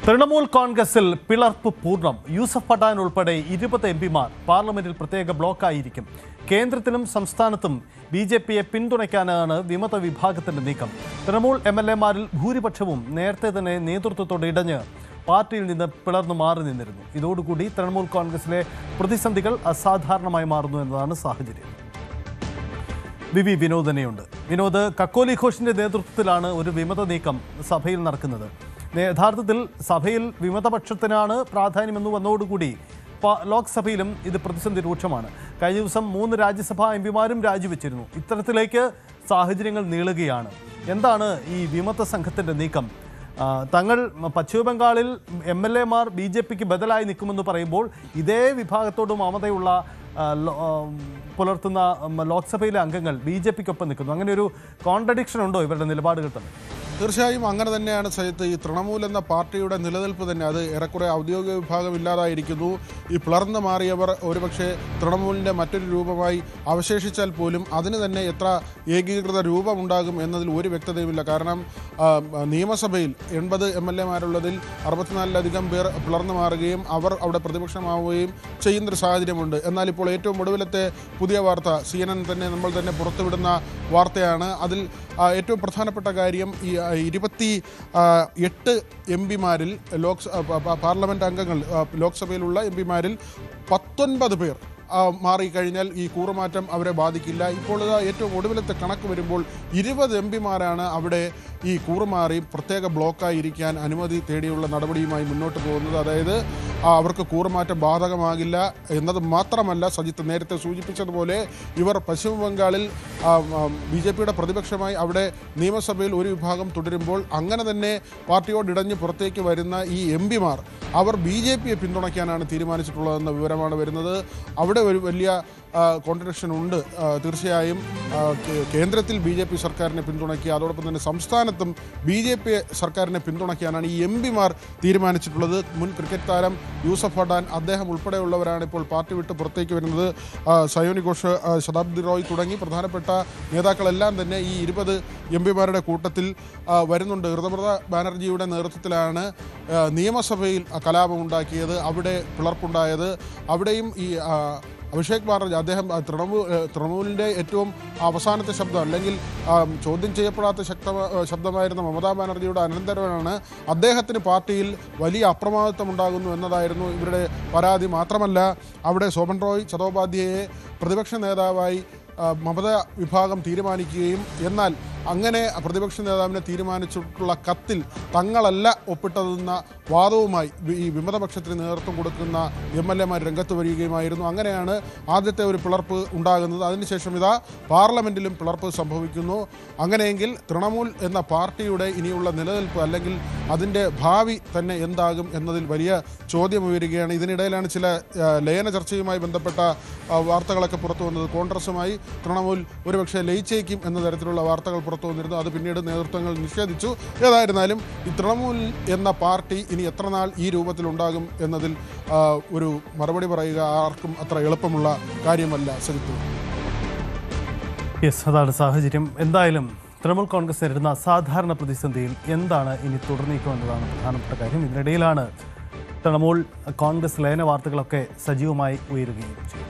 തൃണമൂൽ കോൺഗ്രസിൽ പിളർപ്പ് പൂർണ്ണം. യൂസഫ് പഠാൻ ഉൾപ്പെടെ 20 എംപിമാർ പാർലമെന്റിൽ പ്രത്യേക ബ്ലോക്കായിരിക്കും. കേന്ദ്രത്തിലും സംസ്ഥാനത്തും BJPയെ പിന്തുണയ്ക്കാനാണ് വിമത വിഭാഗത്തിന്റെ നീക്കം. തൃണമൂൽ MLA-മാരിൽ ഭൂരിപക്ഷവും നേരത്തെ തന്നെ നേതൃത്വത്തോട് ഇടഞ്ഞ് പാർട്ടിയിൽ നിന്ന് പിളർന്നു മാറി നിന്നിരുന്നു. ഇതോടുകൂടി തൃണമൂൽ കോൺഗ്രസിലെ പ്രതിസന്ധികൾ അസാധാരണമായി മാറുന്നു എന്നതാണ് സാഹചര്യം. വി വിനോദ് തന്നെയുണ്ട്. വിനോദ്, കക്കോലി ഘോഷിന്റെ നേതൃത്വത്തിലാണ് ഒരു വിമത നീക്കം സഭയിൽ നടക്കുന്നത്. യഥാർത്ഥത്തിൽ സഭയിൽ വിമതപക്ഷത്തിനാണ് പ്രാധാന്യമെന്ന് വന്നതോടുകൂടി ലോക്സഭയിലും ഇത് പ്രതിസന്ധി രൂക്ഷമാണ്. കഴിഞ്ഞ ദിവസം 3 രാജ്യസഭാ എംപിമാരും രാജിവെച്ചിരുന്നു. ഇത്തരത്തിലേക്ക് സാഹചര്യങ്ങൾ നീളുകയാണ്. എന്താണ് ഈ വിമത സംഘത്തിൻ്റെ നീക്കം? തങ്ങൾ പശ്ചിമബംഗാളിൽ MLA-മാർ BJPക്ക് ബദലായി നിൽക്കുമെന്ന് പറയുമ്പോൾ ഇതേ വിഭാഗത്തോട് മമതയുള്ള പുലർത്തുന്ന ലോക്സഭയിലെ അംഗങ്ങൾ BJPക്കൊപ്പം നിൽക്കുന്നു. അങ്ങനെ ഒരു കോൺട്രഡിക്ഷൻ ഉണ്ടോ ഇവരുടെ നിലപാടുകൾ തന്നെ? തീർച്ചയായും അങ്ങനെ തന്നെയാണ് സജിത്ത്. ഈ തൃണമൂൽ എന്ന പാർട്ടിയുടെ നിലനിൽപ്പ് തന്നെ അത് ഏറെക്കുറെ ഔദ്യോഗിക വിഭാഗം ഇല്ലാതായിരിക്കുന്നു. ഈ പിളർന്നു മാറിയവർ ഒരുപക്ഷെ തൃണമൂലിൻ്റെ മറ്റൊരു രൂപമായി അവശേഷിച്ചാൽ പോലും അതിന് തന്നെ എത്ര ഏകീകൃത രൂപമുണ്ടാകും എന്നതിൽ ഒരു വ്യക്തതയുമില്ല. കാരണം നിയമസഭയിൽ 80 MLA-മാരുള്ളതിൽ 64-ലധികം പേർ പിളർന്നു മാറുകയും അവർ അവിടെ പ്രതിപക്ഷമാവുകയും ചെയ്യുന്നൊരു സാഹചര്യമുണ്ട്. എന്നാൽ ഇപ്പോൾ ഏറ്റവും ഒടുവിലത്തെ പുതിയ വാർത്ത CNN നമ്മൾ തന്നെ പുറത്തുവിടുന്ന വാർത്തയാണ്. അതിൽ ഏറ്റവും പ്രധാനപ്പെട്ട കാര്യം ഈ 28 എംപിമാരിൽ പാർലമെൻറ്റ് അംഗങ്ങൾ ലോക്സഭയിലുള്ള എംപിമാരിൽ 19 പേർ മാറിക്കഴിഞ്ഞാൽ ഈ കൂറുമാറ്റം അവരെ ബാധിക്കില്ല. ഇപ്പോൾ ഏറ്റവും ഒടുവിലത്തെ കണക്ക് വരുമ്പോൾ 20 എംപിമാരാണ് അവിടെ ഈ കൂറുമാറി പ്രത്യേക ബ്ലോക്കായിരിക്കാൻ അനുമതി തേടിയുള്ള നടപടിയുമായി മുന്നോട്ട് പോകുന്നത്. അതായത് അവർക്ക് കൂറുമാറ്റം ബാധകമാകില്ല എന്നത് മാത്രമല്ല, സജിത്ത് നേരത്തെ സൂചിപ്പിച്ചതുപോലെ ഇവർ പശ്ചിമ ബംഗാളിൽ BJPയുടെ പ്രതിപക്ഷമായി അവിടെ നിയമസഭയിൽ ഒരു വിഭാഗം തുടരുമ്പോൾ അങ്ങനെ തന്നെ പാർട്ടിയോടിടഞ്ഞ് പുറത്തേക്ക് വരുന്ന ഈ എംപിമാർ അവർ BJPയെ പിന്തുണയ്ക്കാനാണ് തീരുമാനിച്ചിട്ടുള്ളതെന്ന വിവരമാണ് വരുന്നത്. അവിടെ ഒരു വലിയ കോൺട്രഡിക്ഷൻ ഉണ്ട്. തീർച്ചയായും കേന്ദ്രത്തിൽ BJP സർക്കാരിനെ പിന്തുണയ്ക്കുക, അതോടൊപ്പം തന്നെ സംസ്ഥാനത്തും BJP സർക്കാരിനെ പിന്തുണയ്ക്കാനാണ് ഈ എംപിമാർ തീരുമാനിച്ചിട്ടുള്ളത്. മുൻ ക്രിക്കറ്റ് താരം യൂസഫ് പഠാൻ അദ്ദേഹം ഉൾപ്പെടെയുള്ളവരാണ് ഇപ്പോൾ പാർട്ടി വിട്ട് പുറത്തേക്ക് വരുന്നത്. സയോനി ഘോഷ്, ശതാബ്ദി റോയ് തുടങ്ങി പ്രധാനപ്പെട്ട നേതാക്കളെല്ലാം തന്നെ ഈ 20 എംപിമാരുടെ കൂട്ടത്തിൽ വരുന്നുണ്ട്. ഋതുപർണ ബാനർജിയുടെ നേതൃത്വത്തിലാണ് നിയമസഭയിൽ കലാപമുണ്ടാക്കിയത്, അവിടെ പിളർപ്പുണ്ടായത്. അവിടെയും ഈ അഭിഷേക് ബാനർജി അദ്ദേഹം തൃണമൂലിൻ്റെ ഏറ്റവും അവസാനത്തെ ശബ്ദം, അല്ലെങ്കിൽ ചോദ്യം ചെയ്യപ്പെടാത്ത ശബ്ദമായിരുന്ന മമതാ ബാനർജിയുടെ അനന്തരവനാണ്. അദ്ദേഹത്തിന് പാർട്ടിയിൽ വലിയ അപ്രമാദിത്വം ഉണ്ടാകുന്നു എന്നതായിരുന്നു ഇവരുടെ പരാതി. മാത്രമല്ല അവിടെ സോമൻ റോയ് ചതോപാധ്യായെ പ്രതിപക്ഷ നേതാവായി മമത വിഭാഗം തീരുമാനിക്കുകയും എന്നാൽ അങ്ങനെ പ്രതിപക്ഷ നേതാവിനെ തീരുമാനിച്ചിട്ടുള്ള കത്തിൽ തങ്ങളല്ല ഒപ്പിട്ടതെന്ന വാദവുമായി ഈ വിമതപക്ഷത്തിന് നേതൃത്വം കൊടുക്കുന്ന MLA-മാർ രംഗത്ത് വരികയുമായിരുന്നു. അങ്ങനെയാണ് ആദ്യത്തെ ഒരു പിളർപ്പ് ഉണ്ടാകുന്നത്. അതിനുശേഷം ഇതാ പാർലമെൻറ്റിലും പിളർപ്പ് സംഭവിക്കുന്നു. അങ്ങനെയെങ്കിൽ തൃണമൂൽ എന്ന പാർട്ടിയുടെ ഇനിയുള്ള നിലനിൽപ്പ് അല്ലെങ്കിൽ അതിൻ്റെ ഭാവി തന്നെ എന്താകും എന്നതിൽ വലിയ ചോദ്യം ഉയരുകയാണ്. ഇതിനിടയിലാണ് ചില ലയന ചർച്ചയുമായി ബന്ധപ്പെട്ട വാർത്തകളൊക്കെ പുറത്തു വന്നത്. കോൺഗ്രസുമായി തൃണമൂൽ ഒരുപക്ഷെ ലയിച്ചേക്കും എന്ന തരത്തിലുള്ള വാർത്തകൾ പുറത്തു വന്നിരുന്നു. അത് പിന്നീട് നേതൃത്വങ്ങൾ നിഷേധിച്ചു. ഏതായിരുന്നാലും ഈ തൃണമൂൽ എന്ന പാർട്ടി ഇനി എത്ര നാൾ ഈ രൂപത്തിലുണ്ടാകും എന്നതിൽ ഒരു മറുപടി പറയുക ആർക്കും അത്ര എളുപ്പമുള്ള കാര്യമല്ല. സജിത്ത്, അതാണ് സാഹചര്യം. എന്തായാലും തൃണമൂൽ കോൺഗ്രസ് നേരിടുന്ന അസാധാരണ പ്രതിസന്ധിയിൽ എന്താണ് ഇനി തുടർന്നീക്കം എന്നതാണ് പ്രധാനപ്പെട്ട കാര്യം. ഇതിനിടയിലാണ് തൃണമൂൽ കോൺഗ്രസ് ലയന വാർത്തകളൊക്കെ സജീവമായി ഉയരുകയും ചെയ്യും.